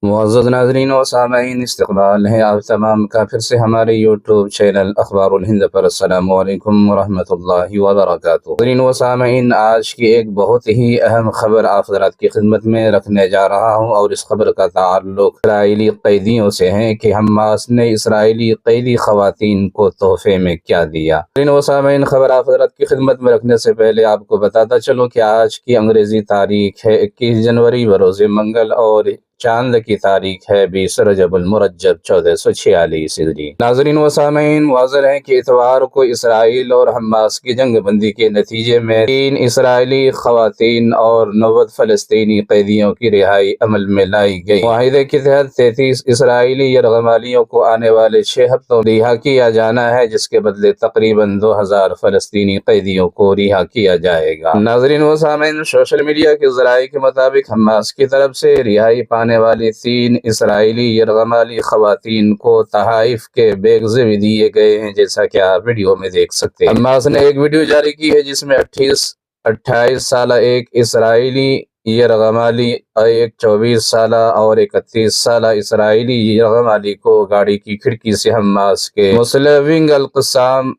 معزز ناظرین و سامعین، استقبال ہے آپ تمام کا پھر سے ہمارے یوٹیوب چینل اخبار الہند پر۔ السلام علیکم ورحمۃ اللہ وبرکاتہ۔ ناظرین و سامعین، آج کی ایک بہت ہی اہم خبر آپ حضرات کی خدمت میں رکھنے جا رہا ہوں، اور اس خبر کا تعلق اسرائیلی قیدیوں سے ہے کہ حماس نے اسرائیلی قیدی خواتین کو تحفے میں کیا دیا۔ ناظرین و سامعین، خبر آپ حضرات کی خدمت میں رکھنے سے پہلے آپ کو بتاتا چلوں کہ آج کی انگریزی تاریخ ہے 21 جنوری بروز منگل، اور چاند کی تاریخ ہے 20 رجب المرجب 1446 ہجری۔ ناظرین و سامعین، واضح ہے کہ اتوار کو اسرائیل اور حماس کی جنگ بندی کے نتیجے میں 3 اسرائیلی خواتین اور 90 فلسطینی قیدیوں کی رہائی عمل میں لائی گئی۔ معاہدے کے تحت 33 اسرائیلی یرغمالیوں کو آنے والے 6 ہفتوں رہا کیا جانا ہے، جس کے بدلے تقریباً 2000 فلسطینی قیدیوں کو رہا کیا جائے گا۔ ناظرین و سامعین، سوشل میڈیا کے ذرائع کے مطابق حماس کی طرف سے رہائی پانے والی 3 اسرائیلی یرغمالی خواتین کو تحائف کے بیگز بھی دیے گئے ہیں، جیسا کہ آپ ویڈیو میں دیکھ سکتے ہیں۔ حماس نے ایک ویڈیو جاری کی ہے جس میں 28 سالہ ایک اسرائیلی یرغمالی، ایک 24 سالہ اور 31 سالہ اسرائیلی یرغمالی کو گاڑی کی کھڑکی سے حماس کے مسلح ونگ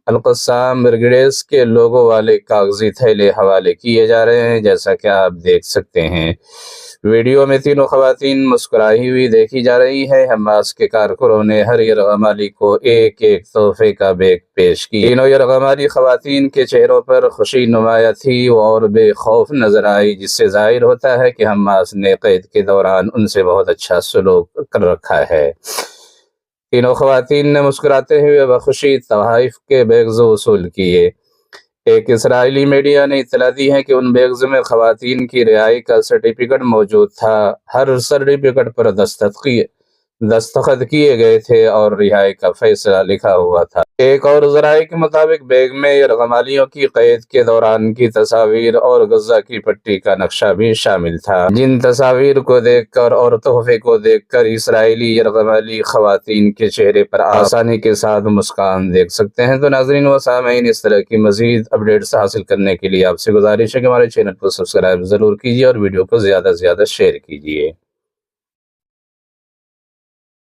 القسام بریگیڈز کے لوگو والے کاغذی تھیلے حوالے کیے جا رہے ہیں، جیسا کہ آپ دیکھ سکتے ہیں۔ ویڈیو میں تینوں خواتین مسکرائی ہوئی دیکھی جا رہی ہے۔ حماس کے کارکنوں نے ہر یرغمالی کو ایک تحفے کا بیگ پیش کیا۔ تینوں یرغمالی خواتین کے چہروں پر خوشی نمایاں تھی اور بے خوف نظر آئی، جس سے ظاہر ہوتا ہے کہ حماس نے قید کے دوران ان سے بہت اچھا سلوک کر رکھا ہے۔ تینوں خواتین نے مسکراتے ہوئے بخوشی تحائف کے بیگز وصول کیے۔ ایک اسرائیلی میڈیا نے اطلاع دی ہے کہ ان بیگز میں خواتین کی رہائی کا سرٹیفکیٹ موجود تھا۔ ہر سرٹیفکیٹ پر دستخط کیے گئے تھے اور رہائی کا فیصلہ لکھا ہوا تھا۔ ایک اور ذرائع کے مطابق بیگ میں یرغمالیوں کی قید کے دوران کی تصاویر اور غزہ کی پٹی کا نقشہ بھی شامل تھا، جن تصاویر کو دیکھ کر اور تحفے کو دیکھ کر اسرائیلی یرغمالی خواتین کے چہرے پر آسانی کے ساتھ مسکان دیکھ سکتے ہیں۔ تو ناظرین و سامعین، اس طرح کی مزید اپڈیٹس حاصل کرنے کے لیے آپ سے گزارش ہے کہ ہمارے چینل کو سبسکرائب ضرور کیجیے اور ویڈیو کو زیادہ سے زیادہ شیئر کیجیے۔